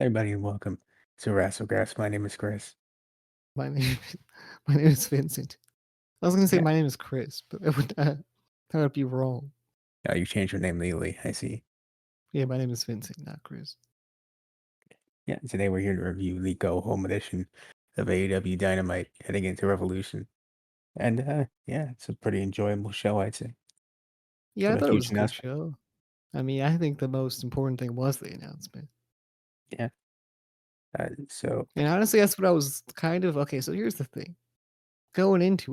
Everybody, and welcome to Wrassle Graps. My name is Chris. My name my name is Vincent. I was gonna say Yeah, my name is Chris, but that would be wrong. you changed your name legally. I see. Yeah, my name is Vincent, not Chris. Yeah, today we're here to review the Go Home edition of AEW Dynamite heading into Revolution. And yeah, it's a pretty enjoyable show, I'd say. Yeah, I Got a thought it huge was a good announcement. show. I mean, I think the most important thing was the announcement. Yeah. So And honestly, that's what I was kind of okay. So here's the thing: going into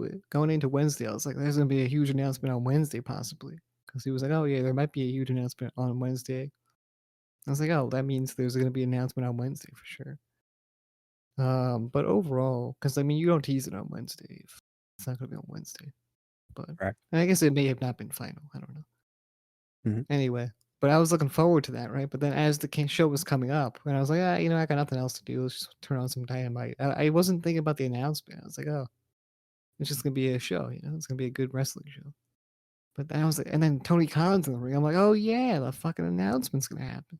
Wednesday, I was like, "There's gonna be a huge announcement on Wednesday, possibly," because he was like, "Oh yeah, there might be a huge announcement on Wednesday." I was like, "Oh, that means there's gonna be an announcement on Wednesday for sure." But overall, because I mean, you don't tease it on Wednesday if it's not gonna be on Wednesday. But right. and I guess it may have not been final. I don't know. Mhm. Anyway, but I was looking forward to that, right? But then as the show was coming up, and I was like, I got nothing else to do. Let's just turn on some Dynamite. I wasn't thinking about the announcement. I was like, oh, it's just gonna be a show. It's gonna be a good wrestling show. But then I was like, and then Tony Khan's in the ring. I'm like, oh yeah, the fucking announcement's gonna happen.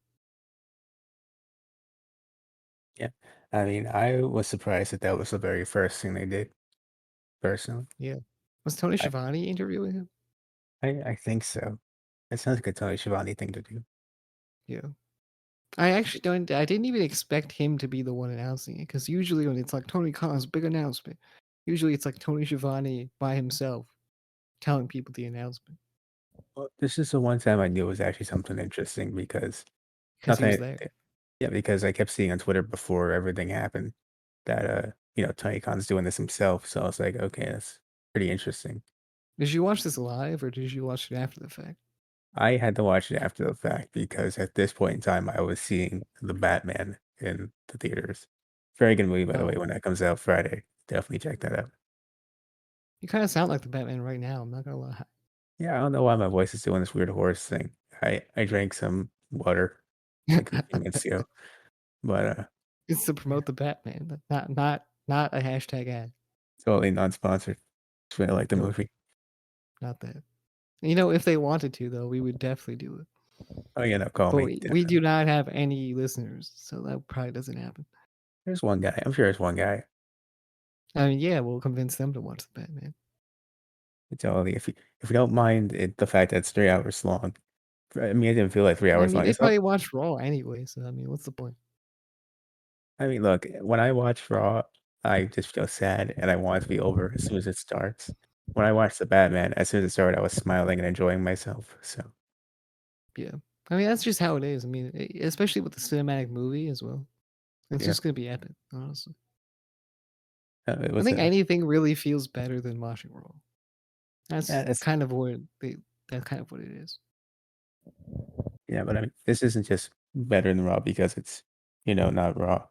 Yeah. I mean, I was surprised that that was the very first thing they did, personally. Yeah. Was Tony I, Schiavone interviewing him? I think so. It sounds like a Tony Schiavone thing to do. Yeah. I actually don't. I didn't even expect him to be the one announcing it because usually when it's like Tony Khan's big announcement, usually it's like Tony Schiavone by himself telling people the announcement Well, this is the one time I knew it was actually something interesting because because he was nothing. there. Yeah, because I kept seeing on Twitter before everything happened that, Tony Khan's doing this himself, so I was like, "Okay, that's pretty interesting." Did you watch this live or did you watch it after the fact? I had to watch it after the fact because at this point in time, I was seeing The Batman in the theaters. Very good movie, by the way, Oh, when that comes out Friday. Definitely check that out. you kind of sound like the Batman right now. I'm not gonna lie. Yeah, I don't know why my voice is doing this weird horse thing. I drank some water like a few minutes ago, but, It's to yeah, promote the Batman, not a hashtag ad. totally non-sponsored. Just really like the Nope, movie. not that. If they wanted to though, we would definitely do it. Oh, yeah, no, call But me, we definitely. do not have any listeners, so that probably doesn't happen. There's one guy. I'm sure there's one guy. I mean, yeah, we'll convince them to watch the Batman. Totally. If you don't mind the fact that it's 3 hours long. I mean, it didn't feel like 3 I hours mean, long. they It's not. probably watch Raw anyway, so I mean, what's the point? I mean, look, when I watch Raw, I just feel sad and I want it to be over as soon as it starts. When I watched The Batman, as soon as it started, I was smiling and enjoying myself. So, Yeah. I mean, that's just how it is. I mean, especially with the cinematic movie as well. It's yeah, just gonna be epic, honestly. it I was think a anything really feels better than watching Raw. That's yeah, that's kind of what they that's kind of what it is. yeah, but I mean, this isn't just better than Raw because it's, not Raw.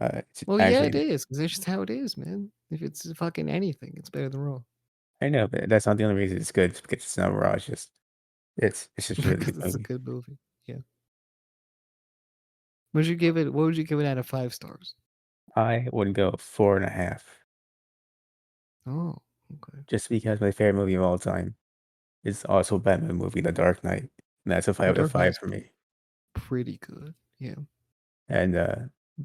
It's Well, yeah, it actually is, 'cause that's just how it is, man. If it's fucking anything, it's better than Raw. I know, but that's not the only reason it's good. It's because it's not Raw. It's just a really good Because it's a movie. good movie. Yeah. What would you give it out of 5 stars? I would go 4.5 Oh, okay. just because my favorite movie of all time is also a Batman movie, The Dark Knight, and that's a The 5 out of Dark 5 Knight's for me. pretty good. Yeah. And,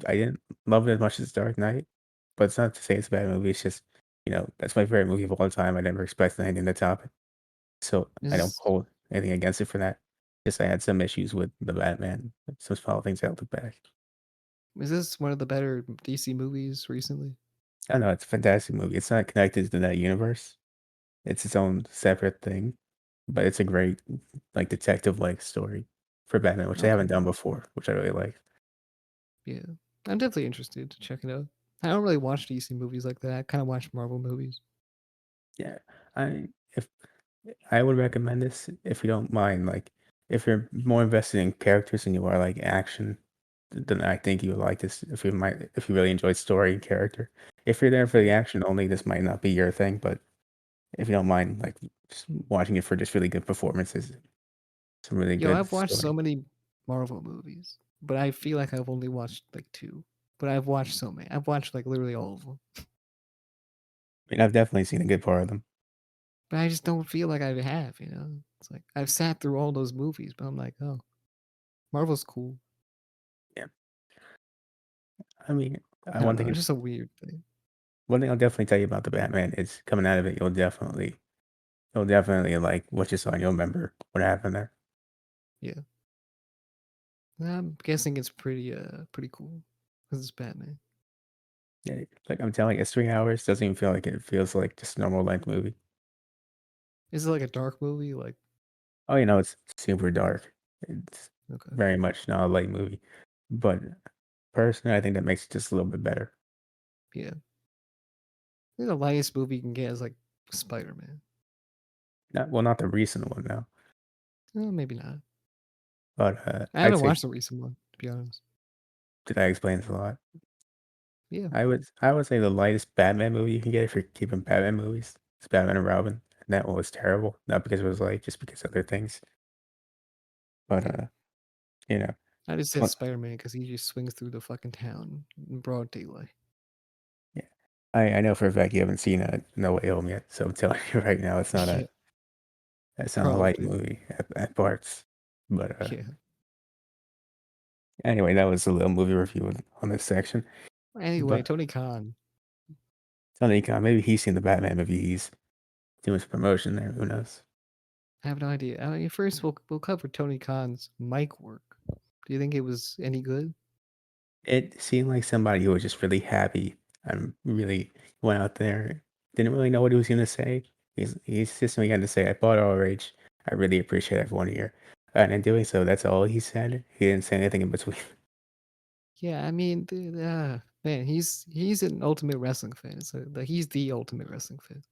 I didn't love it as much as Dark Knight, but it's not to say it's a bad movie, it's just, that's my favorite movie of all time, I never expected anything to top it, so I don't Is hold anything against it for that. Just I had some issues with the Batman, some small things I look back. is this one of the better DC movies recently? I don't know, it's a fantastic movie, it's not connected to that universe, it's its own separate thing, but it's a great, like, detective-like story for Batman, which they haven't Okay. done before, which I really like. Yeah. I'm definitely interested to check it out. I don't really watch DC movies like that. I kind of watch Marvel movies. Yeah, I if I would recommend this if you don't mind, like, if you're more invested in characters than you are, like, action, then I think you would like this if you really enjoy story and character. If you're there for the action only, this might not be your thing, but if you don't mind, like, just watching it for just really good performances, some really Yo, good I've watched so story. many Marvel movies, but I feel like I've only watched like 2. But I've watched so many. I've watched like literally all of them. I mean, I've definitely seen a good part of them. But I just don't feel like I have. It's like I've sat through all those movies, but I'm like, oh, Marvel's cool. Yeah. I mean, I don't one know. thing It's just a weird thing. one thing I'll definitely tell you about the Batman is coming out of it, you'll definitely like what you saw and you'll remember what happened there. Yeah. I'm guessing it's pretty cool because it's Batman. Yeah, like I'm telling you, it's 3 hours. Doesn't even feel like it. It feels like just a normal length movie. Is it like a dark movie? Like, Oh, it's super dark. It's okay, very much not a light movie. But personally, I think that makes it just a little bit better. yeah. I think the lightest movie you can get is like Spider Man. Not the recent one now, Maybe not. but I I'd haven't say watched the recent one to be honest. did I explain this a lot? Yeah. I would say the lightest Batman movie you can get if you're keeping Batman movies is Batman and Robin. And that one was terrible. Not because it was light, just because of other things. But Yeah. you know, I just said one, Spider Man because he just swings through the fucking town in broad daylight. yeah. I know for a fact you haven't seen No Way Home yet, so I'm telling you right now, Yeah, it's not a light probably. movie at parts. But Yeah. anyway, that was a little movie review on this section. Anyway, But Tony Khan. Tony Khan, maybe he's seen the Batman movie. He's doing some promotion there. Who knows? I have no idea. I mean, first we'll cover Tony Khan's mic work. Do you think it was any good? It seemed like somebody who was just really happy and really went out there, didn't really know what he was gonna say. He's just began to say, "I bought ROH. I really appreciate everyone here." And in doing so, that's all he said. He didn't say anything in between. Yeah, I mean, man, he's an ultimate wrestling fan. So like, he's the ultimate wrestling fan.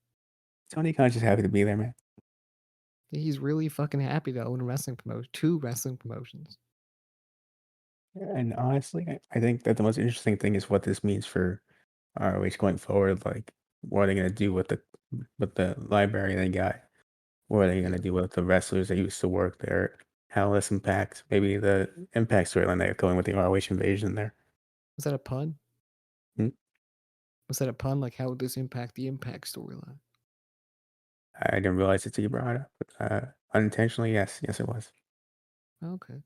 Tony Khan's just happy to be there, man. He's really fucking happy to own a wrestling promotion, two wrestling promotions. And honestly, I think that the most interesting thing is what this means for ROH going forward. Like, what are they gonna do with the library they got? What are they Yeah, gonna do with the wrestlers that used to work there? How this impacts maybe the impact storyline they're going with the ROH invasion there. was that a pun? Hmm? Was that a pun? Like, how would this impact the Impact storyline? I didn't realize it till you brought it up. Unintentionally, yes, it was. Okay.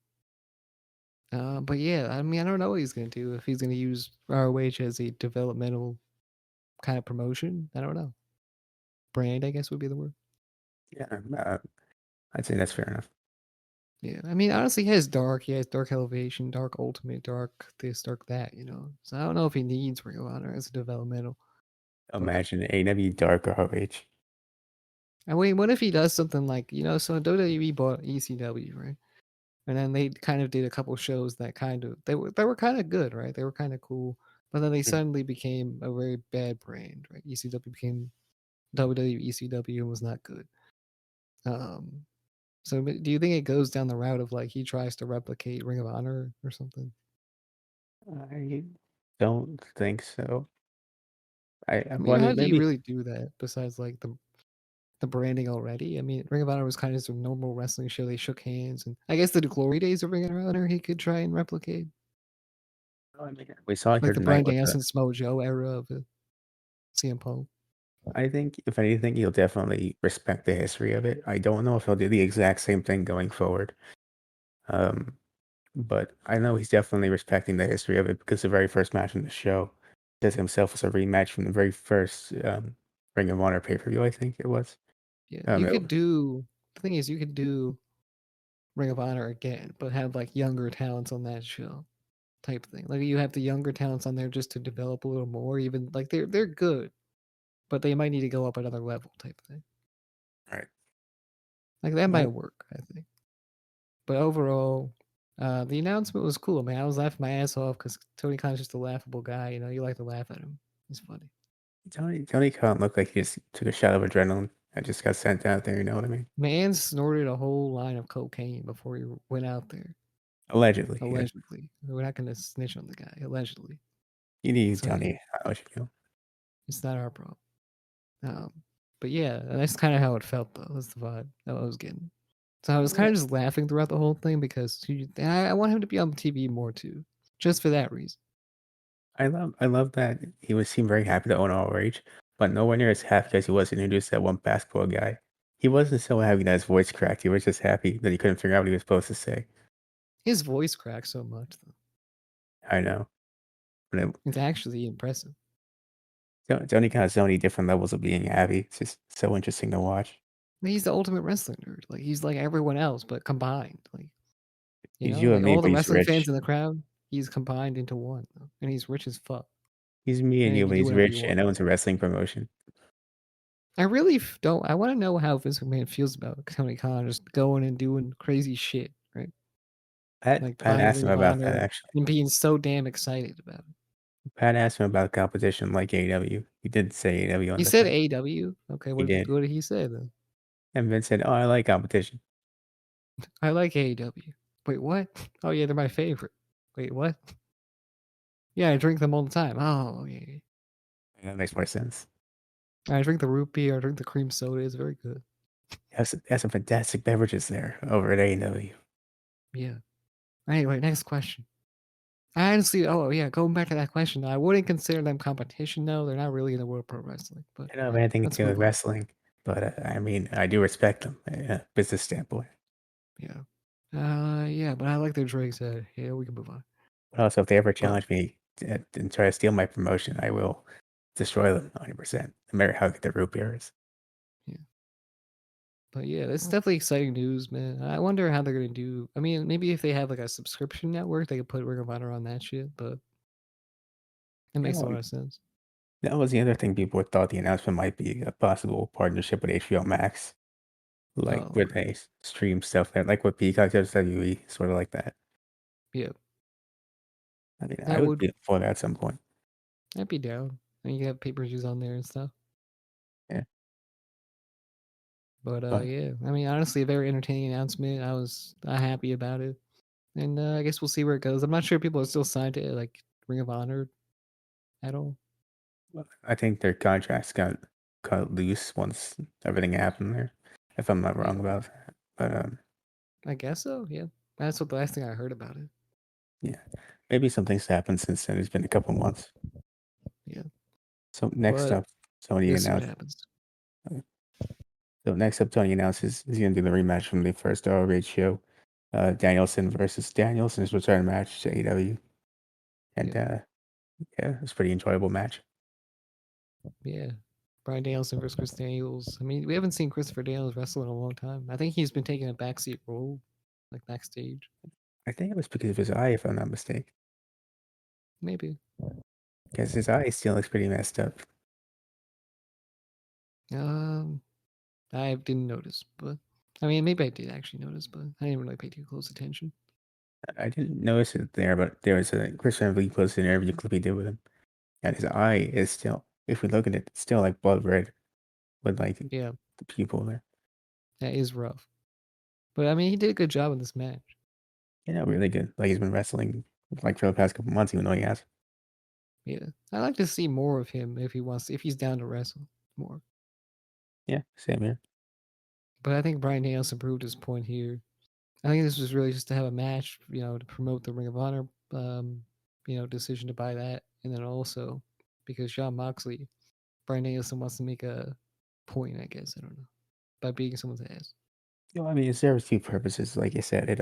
But yeah, I mean, I don't know what he's gonna do if he's gonna use ROH as a developmental kind of promotion. I don't know. Brand, I guess would be the word. Yeah, I'd say that's fair enough. Yeah, I mean, honestly, he has dark elevation, dark ultimate, dark this, dark that. So I don't know if he needs Ring of Honor as a developmental. But Imagine AEW Dark ROH. I mean, what if he does something like so WWE bought ECW, right? And then they kind of did a couple shows that they were kind of good, right? They were kind of cool, but then they Hmm. suddenly became a very bad brand, right? ECW became WWE ECW and was not good. Um, so do you think it goes down the route of like he tries to replicate Ring of Honor or something? I don't think so. I mean, Well, I how mean, do you maybe really do that besides like the branding already? I mean, Ring of Honor was kind of just a normal wrestling show. They shook hands, and I guess the glory days of Ring of Honor he could try and replicate, I mean, we saw it like here the tonight Bryan with the. Danielson Samoa Joe era of CM Punk. I think if anything, he'll definitely respect the history of it. I don't know if he'll do the exact same thing going forward. Um, but I know he's definitely respecting the history of it because the very first match in the show says himself was a rematch from the very first Ring of Honor pay-per-view, I think it was. Yeah, Um, you it- could do. The thing is, you could do Ring of Honor again, but have like younger talents on that show, type thing. Like you have the younger talents on there just to develop a little more. Even like they're good, but they might need to go up another level, type thing. right. Like that might I, work, I think. But overall, the announcement was cool, man. I was laughing my ass off because Tony Khan's just a laughable guy. You like to laugh at him. He's funny. Tony Khan looked like he just took a shot of adrenaline and just got sent out there. You know what I mean? Man snorted a whole line of cocaine before he went out there. Allegedly, yeah. Allegedly, we're not going to snitch on the guy. Allegedly, You need so yeah, Tony. I what you know. it's not our problem. Um, but yeah, that's kind of how it felt though. That's the vibe that I was getting. So I was kind Yeah, of just laughing throughout the whole thing because I want him to be on TV more too, just for that reason. I love that he seemed very happy to own ROH, but nowhere near as happy as he was introduced to that one basketball guy. He wasn't so happy that his voice cracked. He was just happy that he couldn't figure out what he was supposed to say. His voice cracks so much though. I know. But It's actually impressive. it's only kind of so many different levels of being happy. It's just so interesting to watch. He's the ultimate wrestling nerd. Like he's like everyone else, but combined. Like He's you and like me, all but the he's wrestling fans rich. in the crowd, he's combined into one, and he's rich as fuck, He's me and and he you, can but do he's whatever you rich and want. owns a wrestling promotion. I really don't. I want to know how Vince McMahon feels about Tony Khan just going and doing crazy shit, right? Like Pat buying asked him Ring of about that Honor actually. and being so damn excited about it. Pat asked him about competition like AEW. He did say AEW on He the said thing. AEW. Okay, He did. what did he say then? And Vince said, "Oh, I like competition." I like AEW. Wait, what? Oh yeah, they're my favorite. Wait, what? Yeah, I drink them all the time. Oh yeah. And that makes more sense. I drink the root beer. I drink the cream soda. It's very good. Has some fantastic beverages there over at AEW. Yeah. Anyway, next question. I honestly, oh yeah, going back to that question, I wouldn't consider them competition. No, they're not really in the world of pro wrestling. But I don't have anything to let's do with move on. wrestling, but I mean, I do respect them, business standpoint. Yeah. Yeah, but I like their drinks. Yeah, we can move on. But also, if they ever But challenge me and try to steal my promotion, I will destroy them 100%, no matter how good the root beer is. yeah, but yeah, it's definitely exciting news, man. I wonder how they're gonna do. I mean, maybe if they have like a subscription network, they could put Ring of Honor on that shit. But it You makes a know, lot of sense. that was the other thing people thought the announcement might be a possible partnership with HBO Max, like Oh, where they stream stuff there, like what Peacock does WWE, sort of like that. yeah, I mean, I that would would be for that at some point. I'd be down. And you can have pay per views on there and stuff. Yeah, But but yeah, I mean, honestly, a very entertaining announcement. I was happy about it, and I guess we'll see where it goes. I'm not sure people are still signed to like Ring of Honor at all. I think their contracts got cut loose once everything happened there, if I'm not Yeah, wrong about that. But I guess so. Yeah, that's what the last thing I heard about it. yeah, maybe something's happened since then. It's been a couple months. Yeah, So next but up, Tony we'll see what announced. happens. uh, So next up, Tony announces he's going to do the rematch from the first ROH show, Danielson versus Danielson's return match to AEW, and Yeah, yeah, it was a pretty enjoyable match. yeah. Brian Danielson versus Chris Daniels. I mean, we haven't seen Christopher Daniels wrestle in a long time. I think he's been taking a backseat role, like backstage. I think it was because of his eye, if I'm not mistaken, Maybe. because his eye still looks pretty messed up. Um, I didn't notice, but I mean, maybe I did actually notice, but I didn't really pay too close attention. I didn't notice it there, but there was a Chris Van Vliet posted an interview clip he did with him, and his eye is still, if we look at it, it's still like blood red with like Yeah, the pupil there. that is rough. But I mean, he did a good job in this match. You know, really good. Like he's been wrestling like for the past couple months, even though he has. Yeah, I like to see more of him if he wants, if he's down to wrestle more. Yeah, same here. But I think Brian Danielson proved his point here. I think this was really just to have a match, to promote the Ring of Honor, decision to buy that, and then also because John Moxley, Brian Danielson wants to make a point. I guess I don't know by beating someone's ass. You know, I mean, it serves two purposes. Like I said, it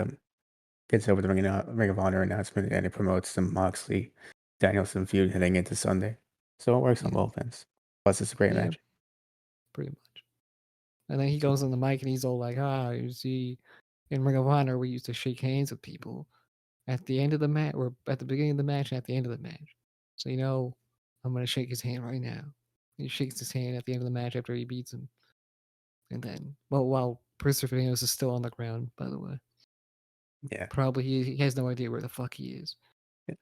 gets over the Ring of Honor announcement, and it promotes the Moxley Danielson feud heading into Sunday. So it works on Yeah, both ends. Plus, it's a great yeah, match. pretty much. And then he goes on the mic and he's all like, you see, in Ring of Honor, we used to shake hands with people at the end of the match, or at the beginning of the match, and at the end of the match. So, I'm going to shake his hand right now. He shakes his hand at the end of the match after he beats him. And then, well, while Christopher Daniels is still on the ground, by the way, Yeah, probably he has no idea where the fuck he is.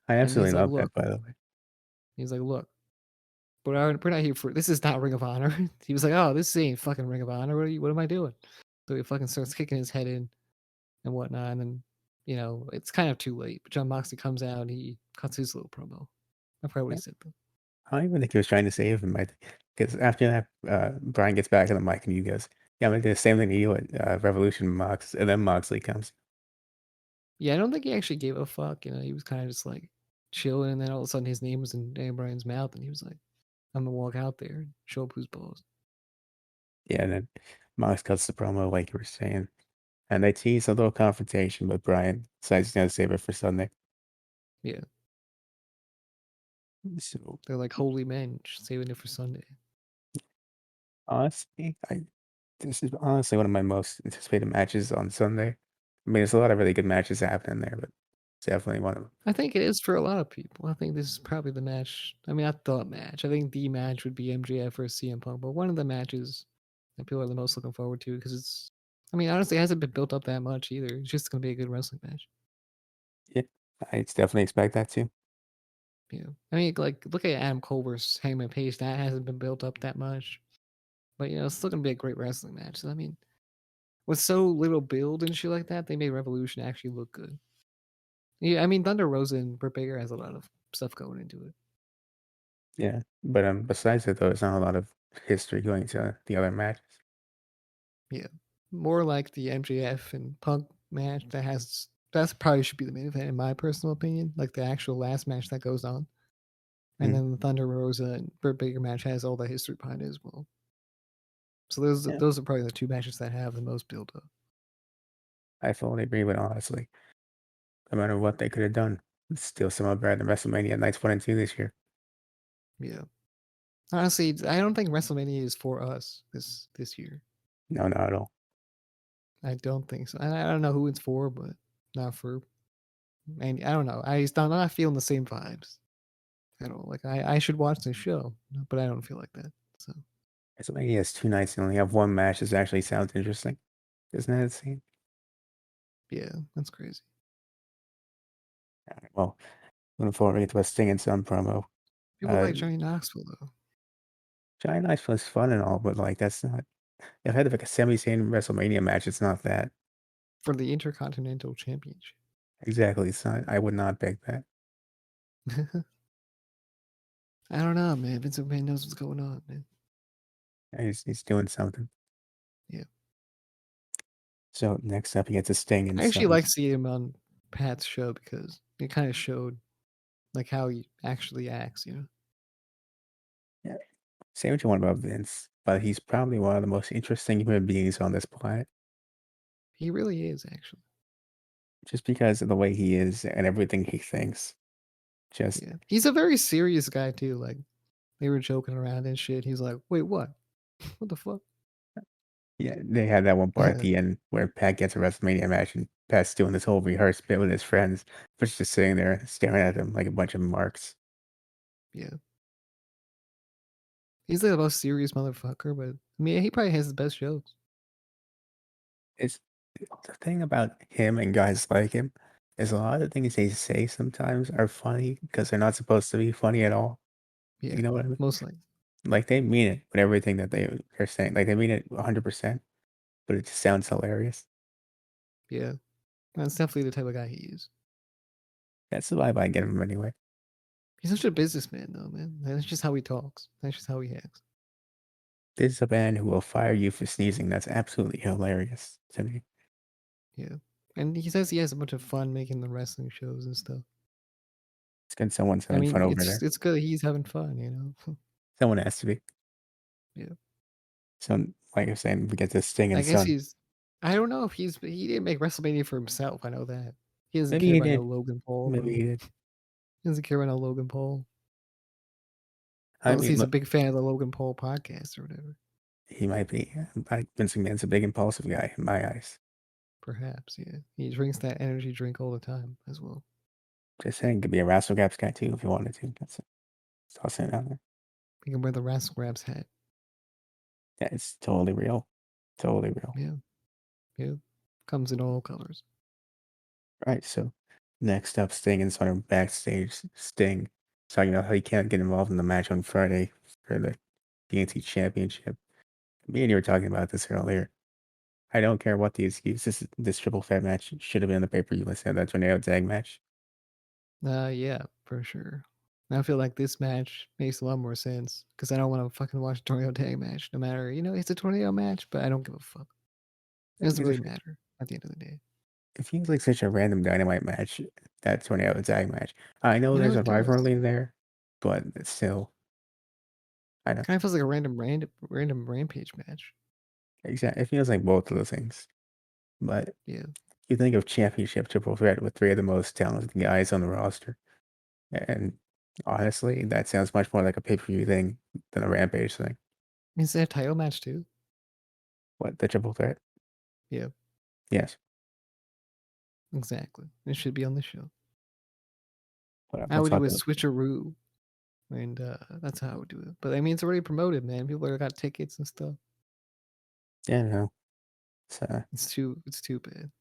I And he's absolutely like, love look, that. By the way, but we're not here for this. Is not Ring of Honor. He was like, oh, this ain't fucking Ring of Honor. What am I doing? So he fucking starts kicking his head in and whatnot. And then, it's kind of too late. But John Moxley comes out and he cuts his little promo. I forgot what yeah, he said though. I don't even think he was trying to save him. I because after that, Brian gets back on the mic and he goes, "Yeah, I'm gonna do the same thing to you at Revolution Mox," and then Moxley comes. Yeah, I don't think he actually gave a fuck. He was kind of just like chilling, and then all of a sudden his name was in Dan Bryan's mouth, and he was like, "I'm gonna walk out there and show up who's boss." Yeah, and then Mox cuts the promo like you were saying, and they tease a little confrontation, but Brian decides he's gonna save it for Sunday. Yeah, So They're like holy men, just saving it for Sunday. honestly, this is honestly one of my most anticipated matches on Sunday. I mean, there's a lot of really good matches happening there, but it's definitely one of them. I think it is for a lot of people. I think this is probably the match. I mean, not the match. I think the match would be MJF versus CM Punk, but one of the matches that people are the most looking forward to because it's. I mean, honestly, it hasn't been built up that much either. It's just gonna be a good wrestling match. Yeah, I definitely expect that too. Yeah. I mean, like look at Adam Cole versus Hangman Page. That hasn't been built up that much, but it's still gonna be a great wrestling match. So, I mean, with so little build and shit like that, they made Revolution actually look good. Yeah, I mean, Thunder Rosa and Britt Baker has a lot of stuff going into it. Yeah, but besides that though, there's not a lot of history going to the other matches. Yeah, more like the MJF and Punk match that's probably should be the main event in my personal opinion. Like the actual last match that goes on, and Mm, then the Thunder Rosa and Britt Baker match has all the history behind it as well. So those yeah, those are probably the two matches that have the most build up. I fully agree with honestly. No matter what they could have done, it's still somewhat better than WrestleMania nights 1 and 2 this year. Yeah, honestly, I don't think WrestleMania is for us this year. No, not at all. I don't think so. I don't know who it's for, but not for. And I don't know. I'm not feeling the same vibes at all. Like I should watch this show, but I don't feel like that. So WrestleMania has 2 nights and only have one match. This actually sounds interesting. Isn't that insane? yeah, that's crazy. Alright, well, looking forward to get to a Sting and Sun promo. People Uh, like Johnny Knoxville though Giant Knife was fun and all, but like that's not. If I had like a semi-sane WrestleMania match, it's not that. for the Intercontinental Championship. Exactly, it's not. I would not pick that. I don't know, man. Vincent McMahon knows what's going on, man. He's doing something. Yeah, So next up, he gets a Sting and I actually Sun. like seeing him on Pat's show because it kind of showed like how he actually acts. Yeah. Say what you want about Vince, but he's probably one of the most interesting human beings on this planet, He really is actually. just because of the way he is and everything he thinks. Just Yeah, he's a very serious guy too. Like they were joking around and shit. He's like, "Wait, what? What the fuck?" yeah, they had that one part at the end where Pat gets a WrestleMania match and Pat's doing this whole rehearsed bit with his friends, but just sitting there staring at them like a bunch of marks. Yeah, he's like the most serious motherfucker. But I mean, he probably has the best jokes. It's the thing about him and guys like him is a lot of the things they say sometimes are funny because they're not supposed to be funny at all. Yeah, You know what I mean? most likely. Like they mean it with everything that they're saying. Like they mean it 100%, but it just sounds hilarious. Yeah, that's definitely the type of guy he is. That's the vibe I get from him anyway. He's such a businessman, though, man. That's just how he talks. That's just how he acts. This is a man who will fire you for sneezing. That's absolutely hilarious to me. Yeah, and he says he has a bunch of fun making the wrestling shows and stuff. It's good someone's I having mean, fun over it's there. it's good. He's having fun, Someone has to be. Yeah, So, like I was saying, we get this Sting I and guess Sun. he's. I don't know if he didn't make WrestleMania for himself. I know that he doesn't Maybe care he about no did. Logan Paul, Maybe bro. he did. He doesn't care about no Logan Paul. I Unless mean, he's a look, big fan of the Logan Paul podcast or whatever. he might be. Vince McMahon's a big impulsive guy in my eyes. Perhaps, yeah. He drinks that energy drink all the time as well. Just saying, could be a Wrassle Graps guy too if you wanted to. That's it. Just tossing it out there. He can wear the Wrassle Grabs hat. Yeah, it's totally real. Totally real. Yeah, yeah. Comes in all colors. Right. So next up, Sting and Sun are backstage. Sting talking about how he can't get involved in the match on Friday for the TNT Championship. Me and you were talking about this earlier. I don't care what the excuse. This triple threat match should have been in the pay per view instead of that tornado tag match. Yeah, for sure. I feel like this match makes a lot more sense because I don't want to fucking watch a tornado tag match. No matter, it's a tornado match, but I don't give a fuck. It doesn't Because really matter at the end of the day. it feels like such a random Dynamite match, that tornado tag match. I know there's a It does. rivalry there, but it's still, I don't Kind of feels like a random rampage match. exactly. It feels like both of those things. But Yeah, you think of championship triple threat with three of the most talented guys on the roster, and Honestly, that sounds much more like a pay-per-view thing than a Rampage thing. Is that a title match too? What, the triple threat? Yeah, Yes. exactly. It should be on the show. I We'll would do talk a about. switcheroo, and that's how I would do it. But I mean, it's already promoted, man. People already got tickets and stuff. Yeah, no. It's too bad.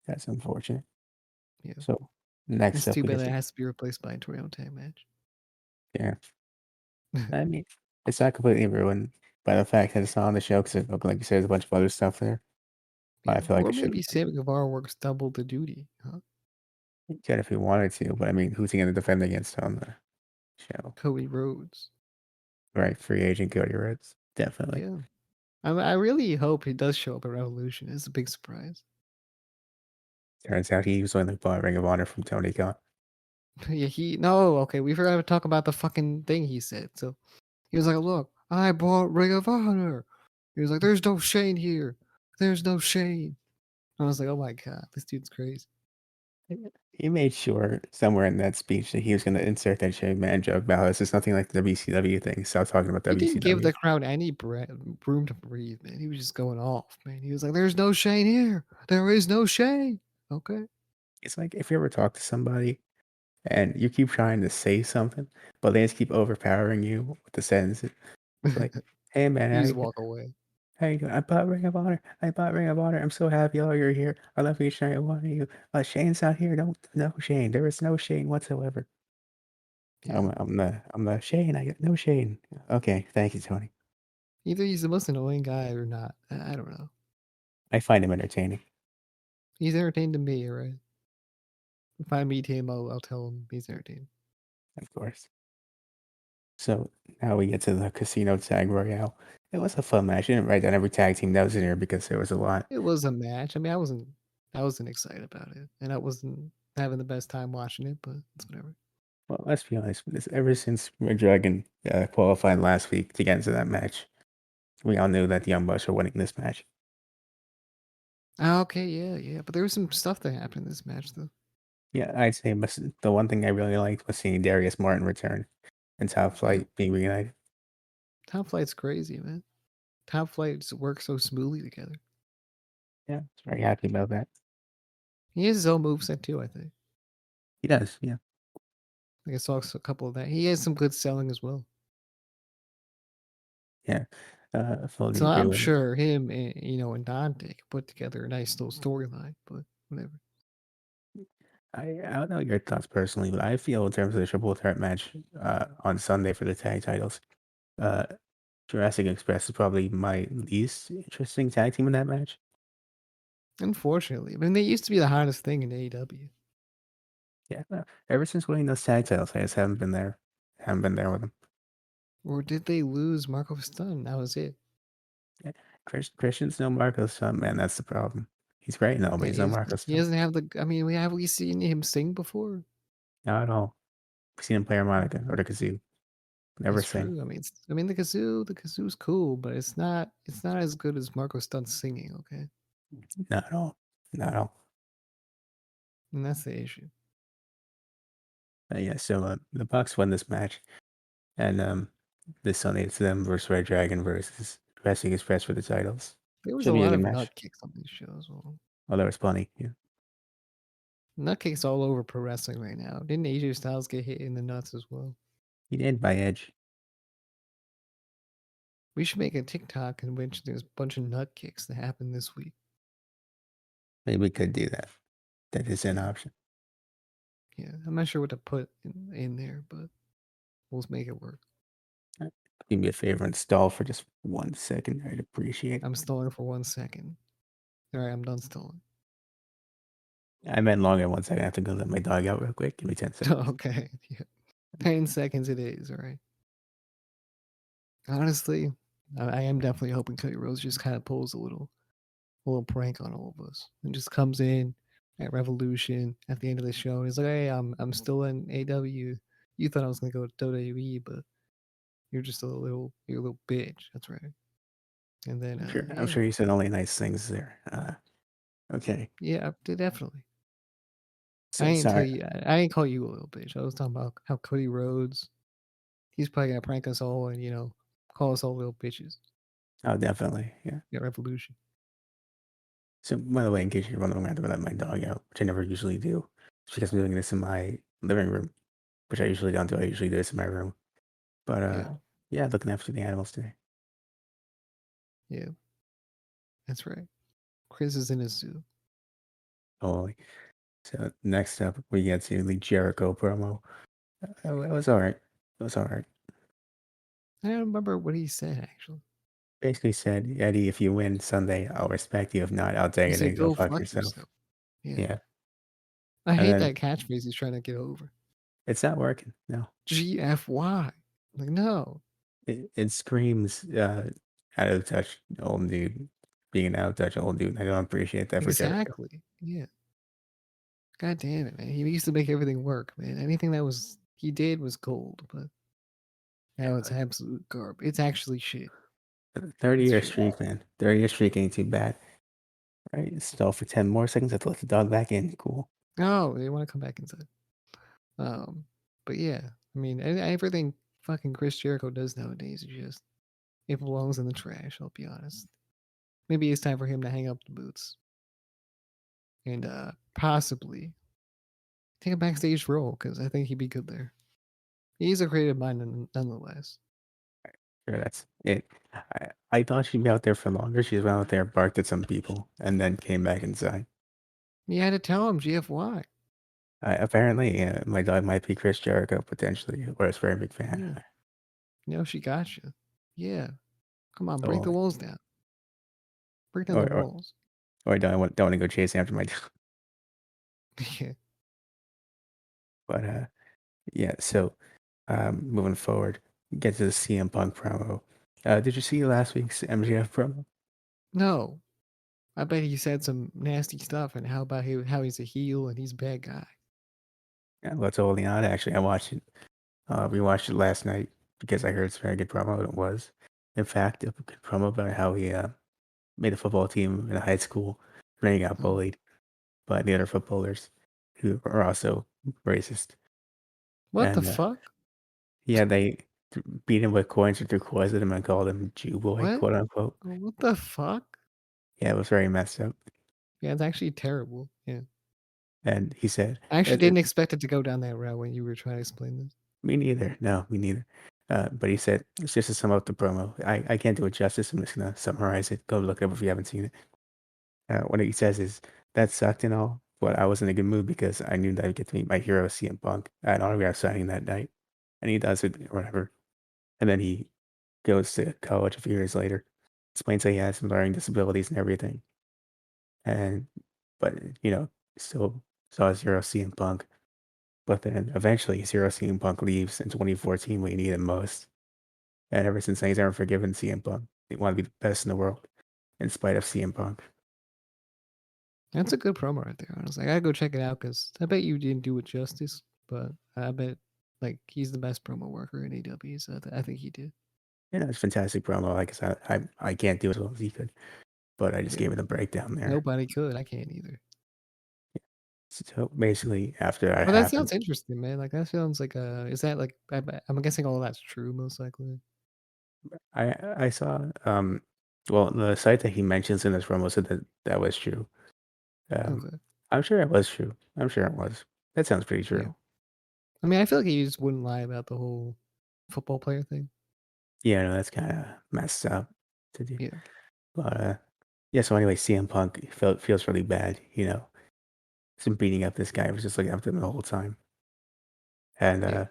That's unfortunate. Yeah, So next it's up, too we bad get that it to has to be replaced by a Toronto tag match. yeah. I mean, it's not completely ruined by the fact that it's not on the show because, like you said, there's a bunch of other stuff there. But I Yeah, feel like or it maybe shouldn't. Sammy Guevara works double the duty, huh? You could if he wanted to, but I mean, who's he going to defend against on the show? Cody Rhodes. Right, free agent Cody Rhodes, definitely. Yeah, I really hope he does show up at Revolution. It's a big surprise. Turns out he was only bought Ring of Honor from Tony Khan. Yeah, no, okay, we forgot to talk about the fucking thing he said. So he was like, "Look, I bought Ring of Honor." He was like, "There's no Shane here. There's no Shane." I was like, "Oh my god, this dude's crazy." He made sure somewhere in that speech that he was going to insert that Shane Man joke about this is nothing like the WCW thing. Stop talking about He didn't give WCW. the crowd any room to breathe, man. He was just going off, man. He was like, "There's no Shane here. There is no Shane." Okay. It's like if you ever talk to somebody and you keep trying to say something, but they just keep overpowering you with the sentences. It's like, hey man, You just walk away. how you doing? I bought Ring of Honor. I bought Ring of Honor. I'm so happy all you're here. I love each and every one of you. Shane's not here. Don't no Shane. There is no Shane whatsoever. Yeah. I'm the Shane. I got no Shane. Okay, thank you, Tony. Either he's the most annoying guy or not. I don't know. I find him entertaining, He's entertained to me, right? If I meet him, I'll tell him he's entertained. of course. So now we get to the casino tag royale. It was a fun match. I didn't write down every tag team that was in here because there was a lot. It was a match. I mean, I wasn't excited about it, and I wasn't having the best time watching it, but it's whatever. Well, let's be honest with this. Ever since Red Dragon qualified last week to get into that match, we all knew that the Young Bucks were winning this match. Ah, okay, yeah, yeah. But there was some stuff that happened in this match, though. Yeah, I'd say the one thing I really liked was seeing Darius Martin return and Top Yeah, Flight being reunited. Top Flight's crazy, man. Top Flights work so smoothly together. Yeah, I was very happy about that. He has his own moveset too, I think. He does, yeah. I saw a couple of that. He has some good selling as well. Yeah. Fully So agree I'm with it. sure him and and Dante could put together a nice little storyline, but whatever. I don't know your thoughts personally, but I feel in terms of the triple threat match on Sunday for the tag titles, uh, Jurassic Express is probably my least interesting tag team in that match. Unfortunately, I mean they used to be the hottest thing in AEW. Yeah, ever since winning those tag titles, I just haven't been there. Haven't been there with them. Or did they lose Marco Stun? That was it. Yeah. Christian's no Marcos son, man. That's the problem. He's great now, but Yeah, he's no Marcos he son. doesn't have the. I mean, we seen him sing before? Not at all. We've seen him play harmonica or the kazoo. Never That's sing. true. I mean, the kazoo's cool, but it's not as good as Marco Stunt singing. Okay, Not at all. Not at all. and that's the issue. Yeah, so the Bucks won this match, and this Sunday it's them versus Red Dragon versus Wrestling Express for the titles. There was a Should be a lot good of match. nut kicks on these shows. Well, Oh, there was plenty. Yeah, nut kicks all over pro wrestling right now. Didn't AJ Styles get hit in the nuts as well? he did by Edge. We should make a TikTok in which there's a bunch of nut kicks that happened this week. Maybe we could do that. That is an Yeah, option. yeah. I'm not sure what to put in there, but we'll make it work. Do me a favor and stall for just 1 second. I'd appreciate it. I'm stalling for 1 second. All right, I'm done stalling. I meant longer than 1 second. I have to go let my dog out real quick. Give me 10 seconds. Okay, yeah. 10 seconds it is. All right. Honestly, I am definitely hoping Cody Rhodes just kind of pulls a little prank on all of us and just comes in at Revolution at the end of the show. And he's like, "Hey, I'm still in AW. You thought I was gonna go to WWE, but you're a little bitch. That's right." And then I'm yeah, sure you said only nice things there. Okay. yeah, definitely. I So didn't tell sorry. you. I didn't call you a little bitch. I was talking about how Cody Rhodes. He's probably gonna prank us all and call us all little bitches. Oh, definitely. Yeah. Yeah, Revolution. So, by the way, in case you're wondering, I have to let my dog out, which I never usually do. It's because I'm doing this in my living room, which I usually don't do. I usually do this in my room. But Yeah, yeah, looking after the animals today. yeah, that's right. Chris is in his zoo. Holy. So next up, we get to the Jericho promo. It was all right. It was all right. I don't remember what he said actually. Basically said, Eddie, if you win Sunday, I'll respect you. If not, I'll take He it said, and go "Go fuck fuck yourself. yourself." Yeah, Yeah. I And hate then that catchphrase he's trying to get over. it's not working. No. GFY. Like no, It screams out of touch old dude. Being an out of touch old dude. I don't appreciate that for Jericho. exactly. Yeah. God damn it, man. He used to make everything work, man. Anything that was he did was gold, but now it's absolute garbage. It's actually shit. 30 It's year shit. streak, man. 30-year streak ain't too bad. Right? Stall for 10 more seconds. I have to let the dog back in. Cool. Oh, they want to come back inside. But yeah, I mean, everything fucking Chris Jericho does nowadays is just it belongs in the trash. I'll be honest. Maybe it's time for him to hang up the boots and possibly take a backstage role because I think he'd be good there. He's a creative mind nonetheless. Sure, that's it. I thought she'd be out there for longer. She went out there, barked at some people, and then came back inside. You had to tell him GFY. Apparently, my dog might be Chris Jericho potentially, or a very big Yeah, fan. she got you. Yeah, come on, break the So, walls down. Break down the or walls. or don't want to go chase after my dog. Yeah. But yeah. So moving forward, get to the CM Punk promo. Did you see last week's MJF promo? No, I bet he said some nasty stuff and how he's a heel and he's a bad guy. Yeah, well, it's only on. Actually, I watched it. Rewatched it last night because I heard it's a very good promo. And it was, in fact, a good promo about how he made a football team in high school, and then he got Mm. bullied by the other footballers who are also racist. What the And fuck? yeah, they beat him with coins or threw coins at him and called him Jew boy, What? quote unquote. What the fuck? Yeah, it was very messed up. Yeah, it's actually terrible. Yeah. And he said, I actually didn't expect it to go down that route when you were trying to explain this. Me neither. No, me neither. But he said, it's just to sum up the promo. I can't do it justice. I'm just going to summarize it. Go look it up if you haven't seen it. What he says is, that sucked and all, but I was in a good mood because I knew that I'd get to meet my hero, CM Punk, at an autograph signing that night. And he does it, or whatever. And then he goes to college a few years later, explains that he has some learning disabilities and everything. And, but, still saw his hero, CM Punk. But then eventually, Zero CM Punk leaves in 2014 when he needed him most. And ever since then, he's never forgiven CM Punk. He wanted to be the best in the world, in spite of CM Punk. That's a good promo right there, honestly. I gotta go check it out because I bet you didn't do it justice, but I bet like he's the best promo worker in AEW, so I think he did. Yeah, it's a fantastic promo. Like I said, I can't do it as well as he could, but I just Yeah. gave it a breakdown there. Nobody could. I can't either. So basically, after that But that happened, sounds interesting, man. Like that sounds like is that like I'm guessing all that's true most likely. I saw well, the site that he mentions in this promo said that that was true. Um, Okay. I'm sure it was true. I'm sure it was. That sounds pretty Yeah. true. I mean, I feel like he just wouldn't lie about the whole football player thing. Yeah, no, that's kind of messed up to do. Yeah. But yeah. So anyway, CM Punk feels really bad. He's been beating up this guy. I was just looking after him the whole time. And Yeah.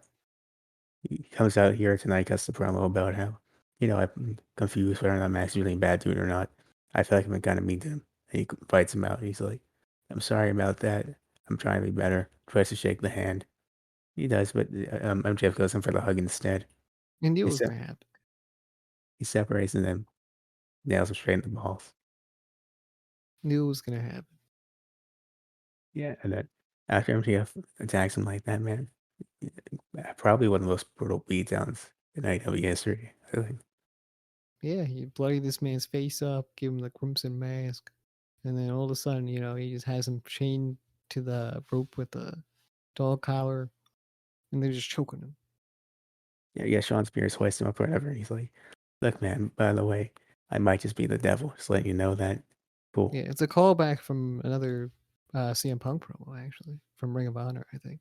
he comes out here tonight, cuts the promo about how, I'm confused whether or not Max is really a bad dude or not. I feel like I'm kind of mean to him. And he fights him out. He's like, I'm sorry about that. I'm trying to be better. Tries to shake the hand. He does, but MJF goes in for the hug instead. I knew He, it was se- gonna happen. he separates and then nails him straight in the balls. Knew it was gonna happen. Yeah, and then after MJF attacks him like that, man, probably one of the most brutal beatdowns in AEW history. I think. Yeah, he bloodied this man's face up, gave him the crimson mask, and then all of a sudden, he just has him chained to the rope with the dog collar, and they're just choking him. Yeah, Sean Spears hoists him up or whatever. He's like, "Look, man. By the way, I might just be the devil. Just letting you know that." Cool. Yeah, it's a callback from another CM Punk promo, actually, from Ring of Honor, I think.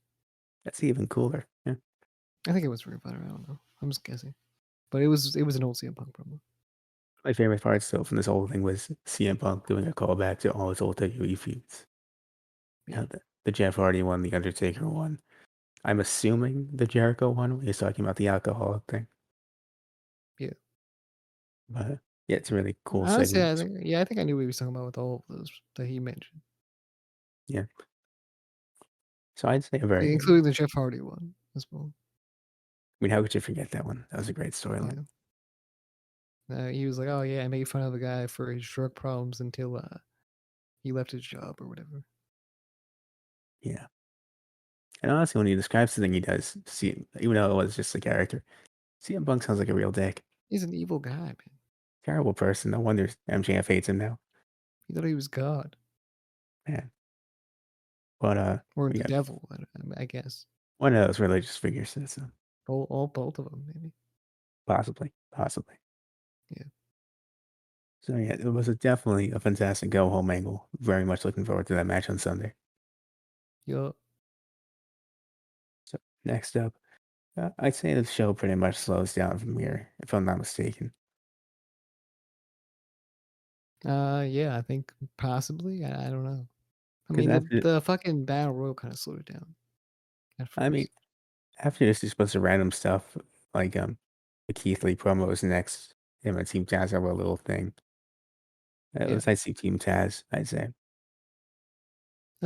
That's even cooler. Yeah. I think it was Ring of Honor. I don't know. I'm just guessing, but it was an old CM Punk promo. My favorite part still from this whole thing was CM Punk doing a callback to all his old WWE feuds. Yeah, The Jeff Hardy one, the Undertaker one. I'm assuming the Jericho one. He's talking about the alcoholic thing. yeah. But yeah, it's a really cool Honestly, segment. I think I knew what he was talking about with all of those that he mentioned, Yeah. So I'd say a very. I including the Jeff Hardy one as well. mean, how could you forget that one? That was a great Yeah. storyline. He was like, "Oh yeah, I made fun of the guy for his drug problems until he left his job or whatever." Yeah. And honestly, when he describes the thing he does, see, even though it was just a character, CM Punk sounds like a real dick. He's an evil guy, man. Terrible person. No wonder MJF hates him now. He thought he was God Man. But or the yeah, devil. I guess one of those religious figures. So both of them, maybe. possibly. Yeah, So yeah, it was definitely a fantastic go home angle. Very much looking forward to that match on Sunday. yeah. So next up, I'd say the show pretty much slows down from here, if I'm not mistaken. Yeah. I think possibly. I don't know. I Because mean, the after, the fucking battle royal kind of slowed it down at I mean, first. after this, there's supposed to random stuff like the Keithley promos next. Him and Team Taz have a little thing. It Yeah. was nice to see Team Taz, I'd say.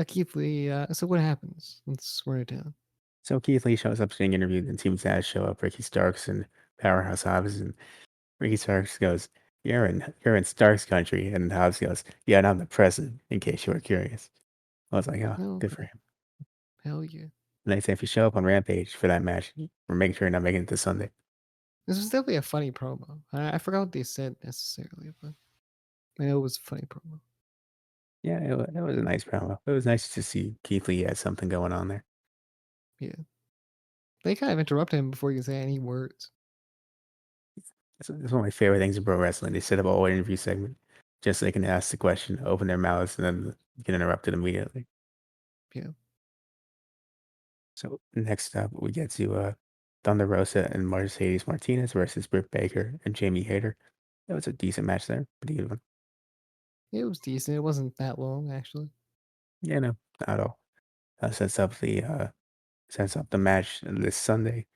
Keithley. So what happens? Let's run it down. So Keithley shows up getting interviewed, and Team Taz show up. Ricky Starks and Powerhouse Hobbs, and Ricky Starks goes, "You're in Starks country," and Hobbs goes, "Yeah, and I'm the president." In case you were curious, I was like, "Oh, Oh, good okay. for him." Hell yeah. And they say if you show up on Rampage for that match, we're making sure you're not making it to Sunday. This was definitely a funny promo. I forgot what they said necessarily, but I know it was a funny promo. Yeah, it was a nice promo. It was nice to see Keith Lee had something going on there. Yeah. They kind of interrupted him before he could say any words. It's one of my favorite things in pro wrestling. They set up a whole interview segment just so they can ask the question, open their mouths, and then get interrupted immediately. Yeah. So next up, we get to Thunder Rosa and Mercedes Martinez versus Britt Baker and Jamie Hayter. That was a decent match there. Pretty good one. It was decent. It wasn't that long, actually. Yeah, no, not at all. Sets up the match this Sunday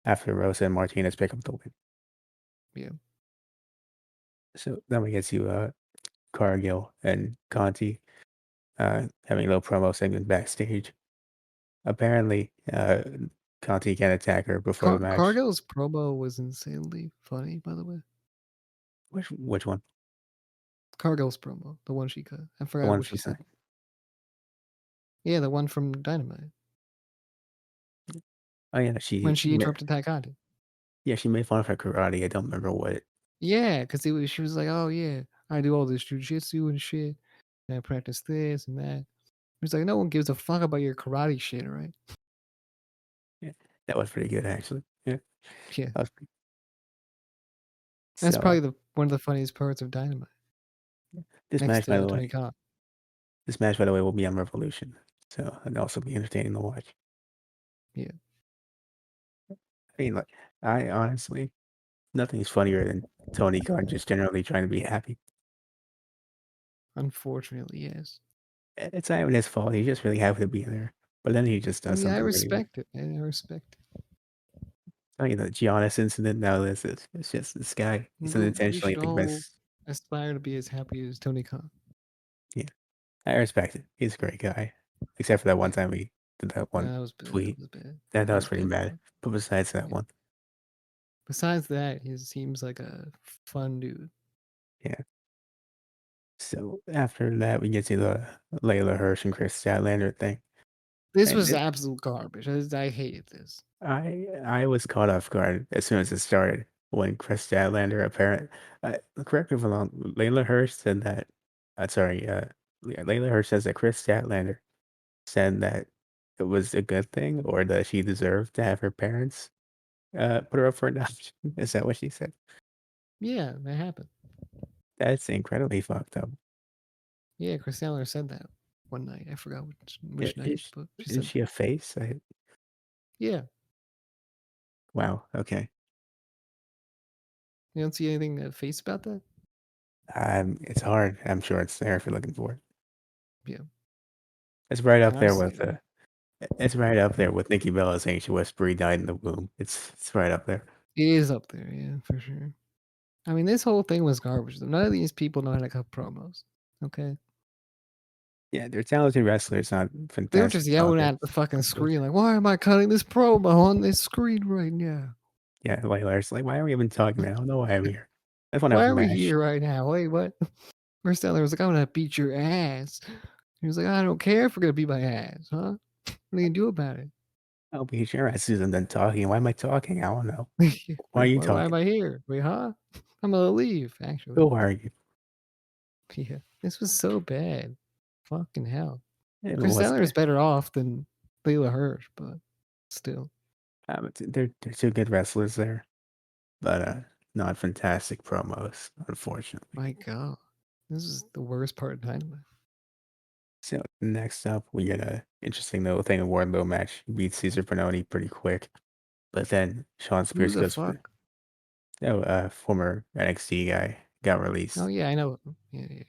after Rosa and Martinez pick up the win. Yeah. So then we get to Cargill and Conti having a little promo segment backstage. Apparently, Conti can attack her before the match. Cargill's promo was insanely funny, by the way. Which one? Cargill's promo, the one she cut. I The forgot one what she from said. Time. Yeah, the one from Dynamite Oh yeah, when she interrupted Tag. she made fun of her karate. I don't remember what. Yeah, because she was like, "Oh yeah, I do all this jujitsu and shit, and I practice this and that." He's like, "No one gives a fuck about your karate shit, right?" Yeah, that was pretty good actually. Yeah, Yeah, that was pretty, that's so probably the one of the funniest parts of Dynamite, this next match, by to the Tony way, Khan. will be on Revolution, so it'll also be entertaining to watch. Yeah, I mean, like, I honestly, nothing's funnier than Tony Khan just generally trying to be happy. unfortunately, yes. It's not even his fault. He's just really happy to be there. But then he just I does mean, I something really weird. respect it, man. I respect it. I mean, the Giannis incident. Now it's just this guy. He's We unintentionally should like all best. aspire to be as happy as Tony Khan. Yeah, I respect it. He's a great guy, except for that one Yeah, time he did that one that was bad. That tweet. was bad. That That was was pretty bad. bad. But besides that Yeah. one, Besides that, he seems like a fun dude. yeah. So after that, we get to the Layla Hirsch and Chris Sadlander thing, This and was absolute garbage. I hated this. I was caught off guard as soon as it started when Chris Statlander apparent. Correct me if I'm wrong. Layla Hirsch said that. Layla Hirsch says that Chris Statlander said that it was a good thing or that she deserved to have her parents put her up for adoption. Is that what she said? Yeah, that happened. That's incredibly fucked up. Yeah, Chris Sadlander said that one night. I forgot I- which night, Is, but she is said she that. a face? Yeah, Wow. Okay. you don't see anything face about that. It's hard. I'm sure it's there if you're looking for it. Yeah, It's right I up don't there see with it. it's right up there with Nikki Bella saying she was Brie died in the womb. It's right up there. It is up there, yeah, for sure. I mean, this whole thing was garbage. None of these people know how to cut promos. Okay, Yeah, they're talented wrestlers, not they were just fantastic yelling talkers. at the fucking Those- screen like, "Why am I cutting this promo on this screen right now? Yeah, Layla's like, why are we even talking, man? I don't know why I'm here. I just want to Why have a are we match. here right now? Wait, what?" First Sadler was like, "I'm gonna beat your ass." He was like, "I don't care if we're gonna beat my ass, huh? What are you gonna do about it?" I'll be sure as Susan done talking. Why am I talking? I don't know. Why are Like, you why am talking? I here? Wait, huh? I'm gonna leave, actually. Who are you? Yeah, this was so bad. Fucking hell. It Chris was Sadler is better off than Layla Hirsch, but still. they're two good wrestlers there, but not fantastic promos, unfortunately. My God. This is the worst part of Dynamite. So next up, we get a interesting little thing, a Wardlow match. He beats Caesar Bononi pretty quick, but then Sean Who Spears the goes fuck? for former NXT guy got Oh, released. yeah, I know. Yeah, yeah.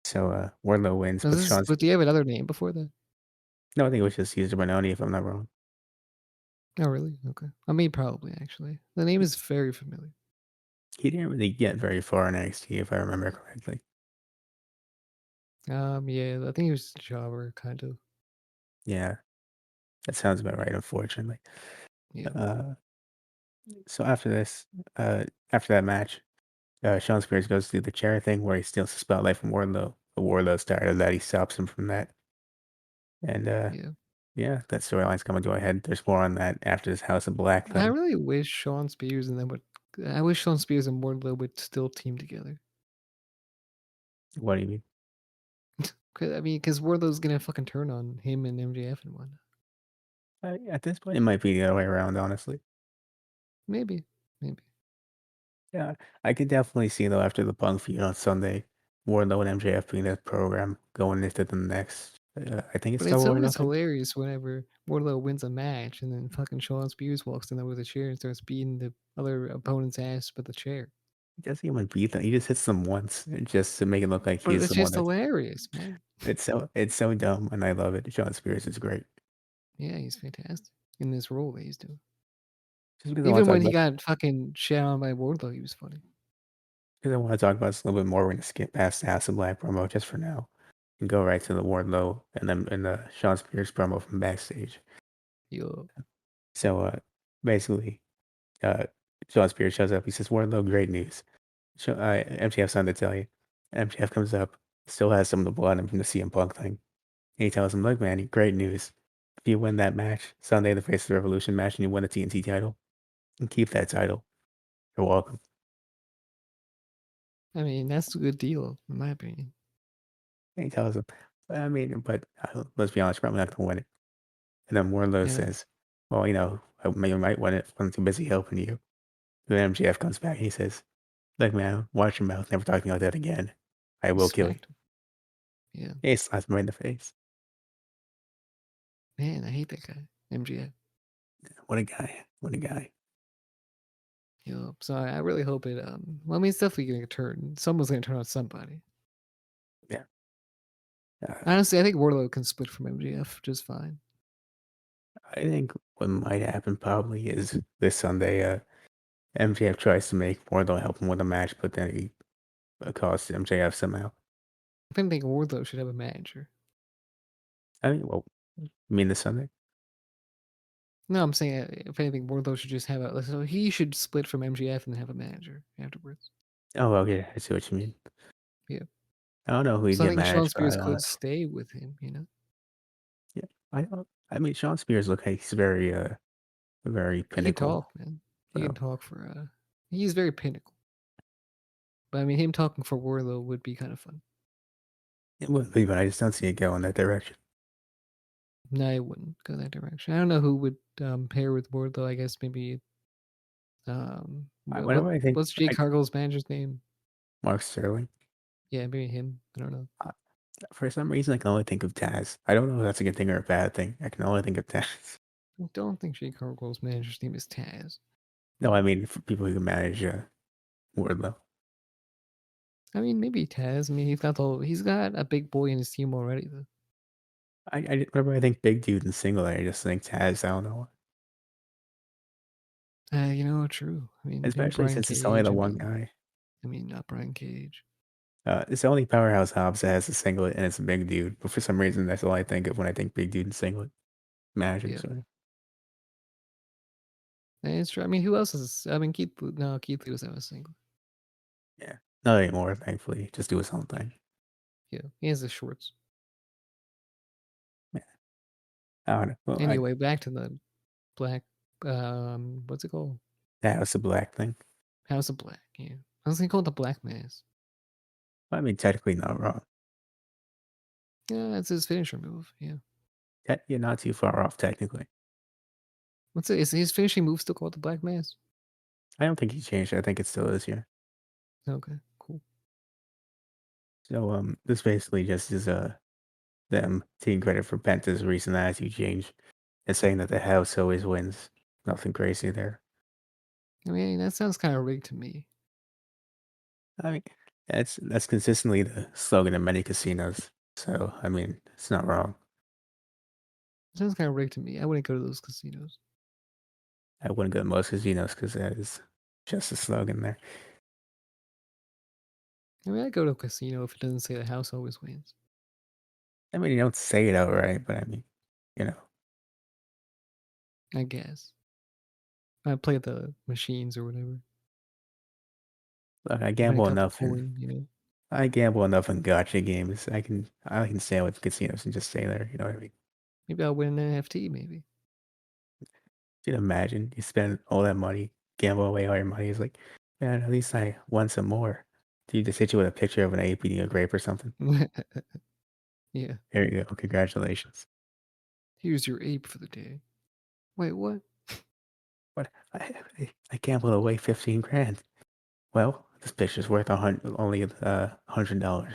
So Wardlow wins, Was but this, but do you have another name before that? no, I think it was just Caesar Bononi if I'm not wrong. Oh, really? Okay. I mean, probably, actually. The name is very familiar. He didn't really get very far in NXT if I remember correctly. Yeah, I think he was a jobber, kind of. Yeah, that sounds about right, unfortunately. Yeah, Uh, so after this, after that match, Sean Spears goes to do the chair thing where he steals the spotlight from Wardlow. But Wardlow's tired of that. He stops him from that. And yeah. yeah, that storyline's coming to a head. There's more on that after this House of Black I thing. really wish Sean Spears and them would. I wish Sean Spears and Wardlow would still team together. What do you mean? I mean, because Wardlow's gonna fucking turn on him and MJF and whatnot. At this point, it might be the other way around, honestly. Maybe, maybe. Yeah, I could definitely see, though, after the Punk feud on Sunday, Wardlow and MJF being that program going into the next, I think it's But it's Double or always Nothing. hilarious whenever Wardlow wins a match and then fucking Sean Spears walks in there with a chair and starts beating the other opponent's ass with a chair. He doesn't even beat them. He just hits them once just to make it look like But he's it's the one just that's. hilarious, man. It's so dumb, and I love it. Sean Spears is great. Yeah, he's fantastic in this role that he's doing. Just because I want Even to talk when he about, got fucking shit on by Wardlow, he was funny. because I want to talk about this a little bit more. We're gonna skip past the House of Black promo just for now, and go right to the Wardlow and the Sean Spears promo from backstage. Yo, So basically, uh, Sean Spears shows up. He says, "Wardlow, great news. MJF something to tell you." MJF comes up, still has some of the blood in him from the CM Punk thing. And he tells him, "Look, man, great news. If you win that match, Sunday, the Face of the Revolution match, and you win the TNT title, and keep that title, you're welcome." I mean, that's a good deal, in my opinion. And he tells him, I mean, but let's be honest, you're probably not going to win it. And then Wardlow Yeah. says, well, you might win it if I'm too busy helping you. And then MJF comes back and he says, look, man, watch your mouth. Never talk to me like that again. I He will kill you. smacked him. Yeah. He slaps him right in the face. Man, I hate that guy. MGF. What a guy. What a guy. Yo. So I really hope it well, I mean it's definitely gonna turn. Someone's gonna turn on somebody. Yeah. Uh, Honestly, I think Wardlow can split from MGF just fine. I think what might happen probably is this Sunday, MJF tries to make Wardlow help him with a match, but then he costs MJF somehow. If anything, Wardlow should have a manager. I mean, well, you mean this Sunday? No, I'm saying if anything, Wardlow should just have a. So he should split from MGF and then have a manager afterwards. Oh, okay. I see what you mean. Yeah. I don't know who he'd So I get think Sean managed Spears by, could honestly. stay with him. You know, Yeah, I don't. I mean, Sean Spears look like he's very he can pinnacle. talk, man. He can Well, talk for. He's very pinnacle. But I mean, him talking for Wardlow would be kind of fun. it would be, but I just don't see it going that direction. No, I wouldn't go that direction. I don't know who would pair with Wardlow. I guess maybe Whenever I think what's Jake I, Cargill's manager's name? Mark Sterling, Yeah, maybe him. I don't know. uh, for some reason I can only think of Taz. I don't know if that's a good thing or a bad thing. I can only think of Taz. I don't think Jake Cargill's manager's name is Taz. No, I mean for people who can manage Wardlow. I mean, maybe Taz. I mean, he's got a big boy in his team already, though. Whenever I think big dude and single, I just think Taz. I don't know, True. I mean, him, especially Brian since it's only Cage. the one guy. I mean, not Brian Cage. It's only Powerhouse Hobbs that has a singlet, and it's a big dude. But for some reason, that's all I think of when I think big dude and singlet manager. Yeah, Sorry. and it's true. I mean, who else is? I mean, Keith. No, Keith Lee was have a single. Yeah, not anymore. Thankfully, just do his own thing. Yeah, he has the shorts. Yeah, I don't know. Well, Anyway, back to the black. What's it called? that was the black thing. House of Black. Yeah, I was gonna call it the Black Mass. I mean, technically not wrong. Yeah, that's his finisher move. Yeah. You're not too far off technically. What's it? Is his finishing move still called the Black Mass? I don't think he changed it. I think it still is here. Okay, cool. So this basically just is them taking credit for Penta's recent attitude change and saying that the house always wins. Nothing crazy there. I mean, that sounds kind of rigged to me. I mean, that's consistently the slogan of many casinos. So I mean, it's not wrong. It sounds kind of rigged to me. I wouldn't go to those casinos. I wouldn't go to most casinos because that is just a slogan there. I mean, I'd go to a casino if it doesn't say the house always wins. I mean, you don't say it outright, but I mean, you know, I guess. I play the machines or whatever. look, I Win a gamble couple enough in coin, you know. gotcha games. I can stay with casinos and just stay there. You know what I mean? Maybe I'll win an NFT. Maybe. You can imagine you spend all that money, gamble away all your money. It's like, man, at least I won some more. Do you just hit you with a picture of an ape eating a grape or something? Yeah. There you go. Congratulations. Here's your ape for the day. Wait, what? What? I gambled away 15 grand. Well, this picture's worth only $100.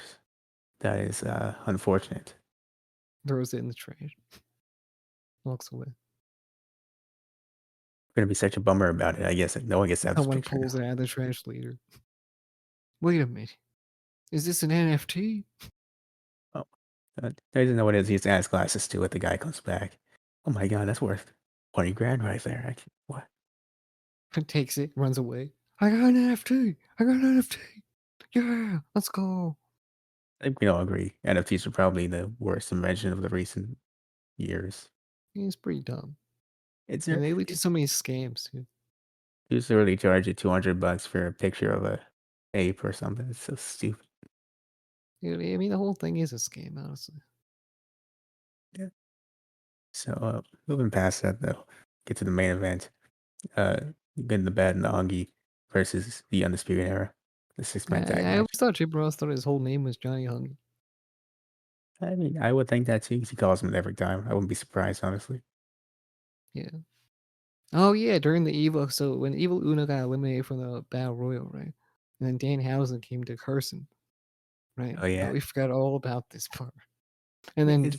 That is unfortunate. Throws it in the trash. Walks away. Gonna be such a bummer about it. I guess no one gets to have this Someone picture pulls now. it out of the trash later. Wait a minute. Is this an NFT? Oh, I didn't know what it is. He has to ask glasses too. If the guy comes back, oh my god, that's worth 20 grand right there. What? Takes it, runs away. I got an NFT. I got an NFT. Yeah, let's go. I think we all agree. NFTs are probably the worst invention of the recent years. It's pretty dumb. It's And they lead to so many scams, too. used to really charge you $200 for a picture of a ape or something. It's so stupid. I mean, the whole thing is a scam, honestly. Yeah. So moving past that though, get to the main event. Uh, Getting the bad and the Ungi versus the Undisputed Era, the six-man tag I always match. thought Jim Ross thought his whole name was Johnny Hungee. I mean, I would think that too because he calls him it every time. I wouldn't be surprised, honestly. Yeah. Oh, yeah, during the Evo. So when Evil Uno got eliminated from the Battle Royal, right? And then Danhausen came to Carson, right? Oh yeah, We forgot all about this part. And then, it's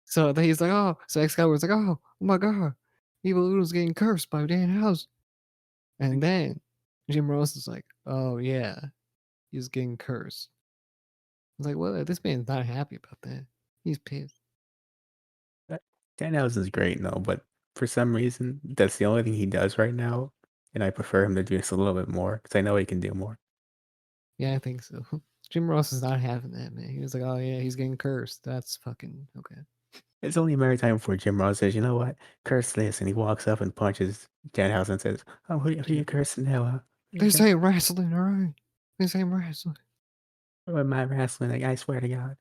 so then he's like, oh, so Excalibur's like, oh my God, Evil Uno's getting cursed by Danhausen. And then Jim Ross is like, oh, yeah, he's getting cursed. I was like, well, this man's not happy about that. He's pissed. uh, Danhausen's great, no, but for some reason, that's the only thing he does right now, and I prefer him to do this a little bit more because I know he can do more. Yeah, I think so. Jim Ross is not having that, man. He was like, oh, yeah, he's getting cursed. That's fucking okay. It's only a matter of time before Jim Ross says, "You know what? Curse this," and he walks up and punches Danhausen and says, "Oh, who Yeah. you cursing now? Huh? You This got ain't wrestling, all right? This ain't wrestling. or am I wrestling? Like, I swear to God,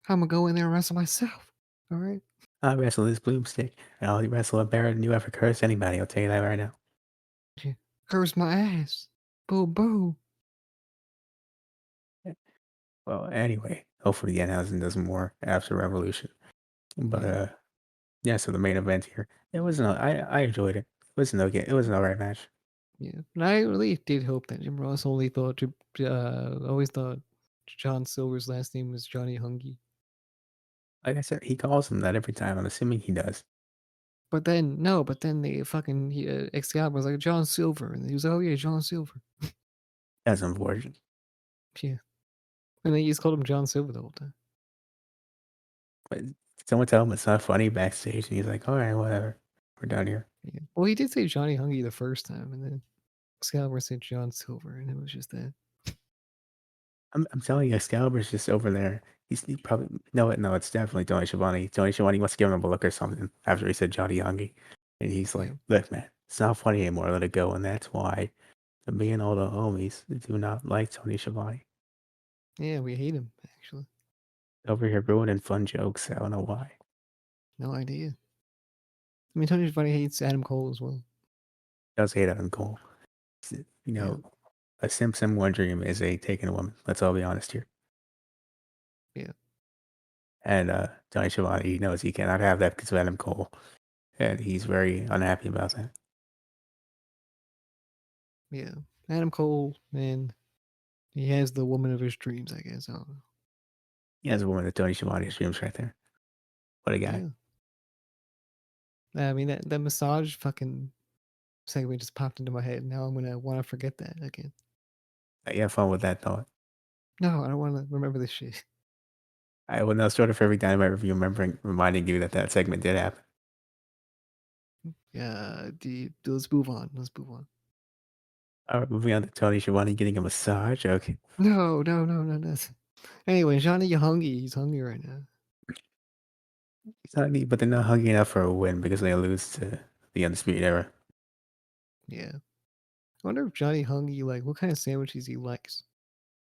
I'm gonna go in there and wrestle myself, all right? I wrestle this broomstick, and I'll wrestle a better than you ever cursed anybody. I'll tell you that right now." Yeah. Curse my ass. Boom, boom. Well, anyway, hopefully Danhausen does more after Revolution. But Yeah. Yeah, so the main event here, it wasn't. I enjoyed it. It wasn't okay. It was an alright match. Yeah, and I really did hope that Jim Ross always thought John Silver's last name was Johnny Hungy. Like I said, he calls him that every time. I'm assuming he does. But then no, but then they fucking Excalibur was like John Silver, and he was like, oh yeah, John Silver. That's unfortunate. Yeah, and they just called him John Silver the whole time. But someone tell him it's not funny backstage, and he's like, "All right, whatever. We're done here." Yeah. Well, he did say Johnny Hungy the first time, and then Excalibur said John Silver, and it was just that. I'm telling you, Excalibur's just over there. He probably no, no, it's definitely Tony Schiavone. Tony Schiavone must give him a look or something after he said Johnny Youngie, and he's Yeah, like, "Look, man, it's not funny anymore. Let it go." And that's why me and all the homies do not like Tony Schiavone. yeah, we hate him actually. Over here ruining fun jokes. I don't know why. No idea. I mean, Tony Schiavone hates Adam Cole as well. Does hate Adam Cole. You Yeah, know, a Simpson one dream is a taking a woman. Let's all be honest here. yeah, And Tony Schiavone, he knows he cannot have that because of Adam Cole, and he's very unhappy about that. yeah. Adam Cole, man, he has the woman of his dreams, I guess. I don't know. He has a woman that Tony Schiavone's dreams right there. What a guy. Yeah. I mean that massage fucking segue just popped into my head. Now I'm gonna want to forget that again. You have fun with that thought. No, I don't want to remember this shit. I will now start off every Dynamite review reminding you that that segment did happen. Yeah, let's move on. Let's move on. All right, moving on to Tony Schiavone getting a massage. Okay. No, no, no, no, no. Anyway, Johnny, you hungry? He's hungry right now. It's not neat, but they're not hungry enough for a win because they lose to the Undisputed Era. Yeah. I wonder if Johnny hungry like what kind of sandwiches he likes.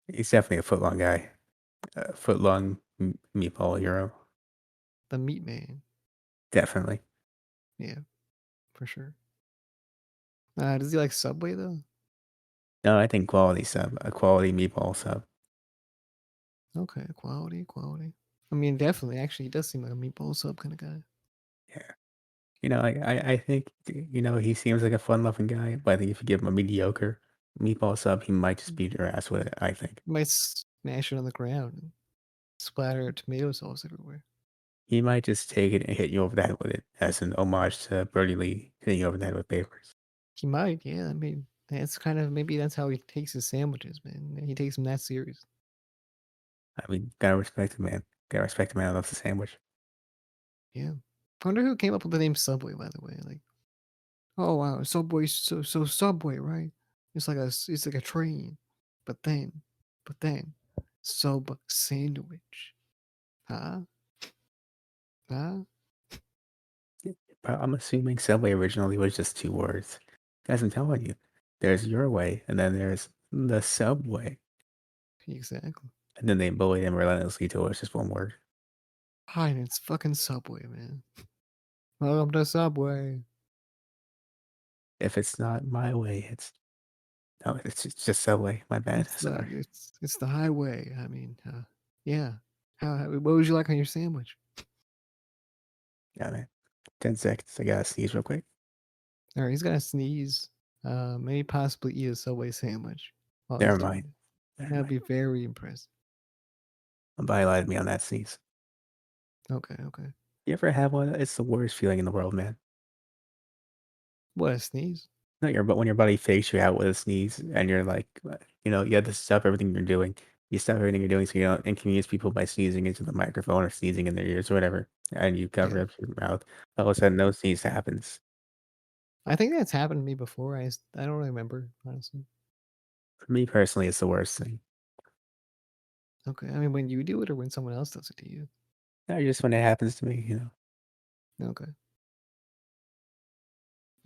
He's definitely a foot-long guy. A foot-long meatball hero. The meat man. Definitely. Yeah, for sure. Does he like Subway though? No, I think quality sub. A quality meatball sub. Okay, quality. I mean, definitely. Actually, he does seem like a meatball sub kind of guy. Yeah. I think, he seems like a fun-loving guy, but I think if you give him a mediocre meatball sub, he might just beat your ass with it, I think. Might smash it on the ground and splatter tomato sauce everywhere. He might just take it and hit you over the head with it as an homage to Brody Lee hitting you over the head with papers. He might, yeah. I mean, that's kind of maybe that's how he takes his sandwiches, man. He takes them that serious. I mean, gotta respect the man. Gotta respect the man who loves the sandwich. Yeah. I wonder who came up with the name Subway, by the way. Like, oh wow, Subway, so Subway, right? It's like a train, but then, sub sandwich, huh? Huh? But I'm assuming Subway originally was just two words. Guys, I'm telling you, there's your way, and then there's the Subway. Exactly. And then they bullied him relentlessly till it's just one word. Fine, it's fucking Subway, man. Welcome to Subway. If it's not my way, it's no, it's just Subway. My bad. Sorry. It's the highway. I mean, yeah. What would you like on your sandwich? Yeah, man. 10 seconds. I gotta sneeze real quick. All right, he's gonna sneeze. Maybe possibly eat a Subway sandwich while he's Never doing mind. it. Never That'd mind. be very impressive. Nobody lied to me on that sneeze. Okay, okay. You ever have one? It's the worst feeling in the world, man. What a sneeze! No, but when your body fakes you out with a sneeze, and you're like, you have to stop everything you're doing. You stop everything you're doing so you don't inconvenience people by sneezing into the microphone or sneezing in their ears or whatever, and you cover Yeah, up your mouth. All of a sudden, no sneeze happens. I think that's happened to me before. I don't remember honestly. For me personally, it's the worst thing. Okay, I mean when you do it or when someone else does it to you. Not just when it happens to me. Okay.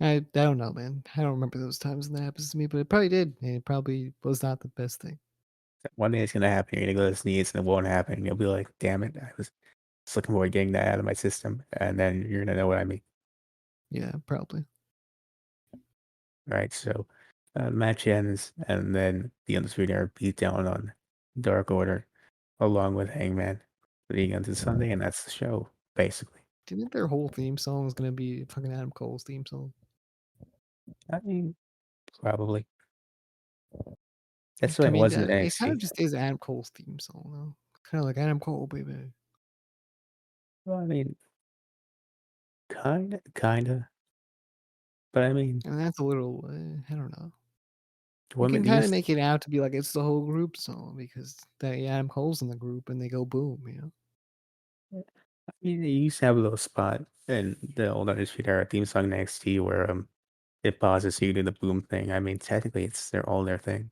I don't know, man. I don't remember those times when that happens to me, but it probably did, and it probably was not the best thing. One day it's gonna happen. You're gonna go to sneeze, and it won't happen. You'll be like, "Damn it! I was just looking forward to getting that out of my system," and then you're gonna know what I mean. Yeah, probably. Right, so, match ends, and then the Undisputed Era beat down on Dark Order, along with Hangman, leading into Sunday, and that's the show, basically. Do you think their whole theme song is gonna be fucking Adam Cole's theme song? I mean, probably. That's the I way it mean, was in it kind of NXT. just is Adam Cole's theme song, though. Kind of like Adam Cole, baby. Well, I mean, kinda. But I mean, And that's a little, I don't know. You women can kind of used. make it out to be like it's the whole group song because Adam Cole's in the group and they go boom, you know? I mean, they used to have a little spot in the old Undisputed Era theme song in NXT where it pauses so you do the boom thing. I mean, technically, it's their all their thing.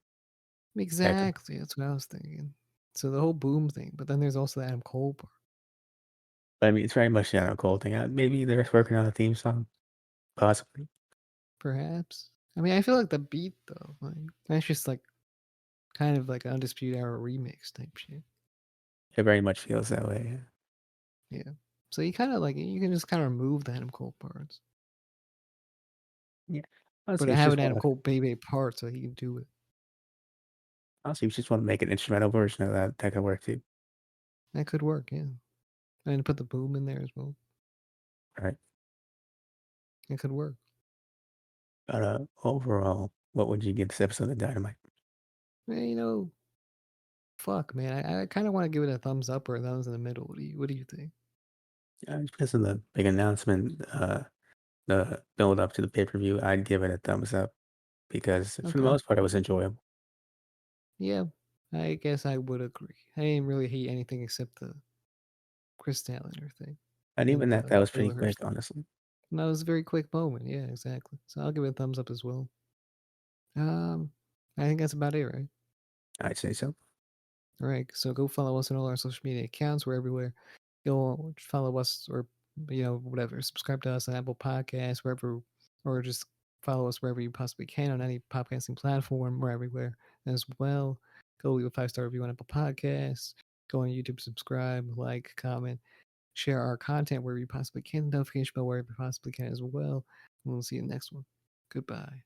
Technically, Exactly. That's what I was thinking. So the whole boom thing, but then there's also the Adam Cole part, but I mean, it's very much an Adam Cole thing. Maybe they're working on a theme song, possibly. perhaps. I mean, I feel like the beat though, like that's just like kind of like Undisputed Era remix type shit. It very much feels that way. Yeah. So you kind of like you can just kind of remove the Adam Cole parts, Yeah. but Honestly, I it's have just an one Adam of. Cole baby part so he can do it. Honestly, you just want to make an instrumental version of that. That could work too. That could work, yeah. And put the boom in there as well. Right. It could work. But overall, what would you give this episode of Dynamite? Man, fuck, man. I kind of want to give it a thumbs up or a thumbs in the middle. What do you think? Just because of the big announcement, the build up to the pay per view, I'd give it a thumbs up because for the Okay. most part, it was enjoyable. Yeah, I guess I would agree. I didn't really hate anything except the Chris Sadlander thing And and even that, the that was pretty Layla Hirsch quick, thing. honestly. And that was a very quick moment. Yeah, exactly. So I'll give it a thumbs up as well. Um, I think that's about it, right? I'd say so. All right. So go follow us on all our social media accounts. We're everywhere. Go follow us or whatever. Subscribe to us on Apple Podcasts, wherever, or just follow us wherever you possibly can on any podcasting platform. We're everywhere as well. Go leave a 5-star review on Apple Podcasts. Go on YouTube, subscribe, like, comment, share our content wherever you possibly can. Notification bell wherever you possibly can as well. And we'll see you in the next one. Goodbye.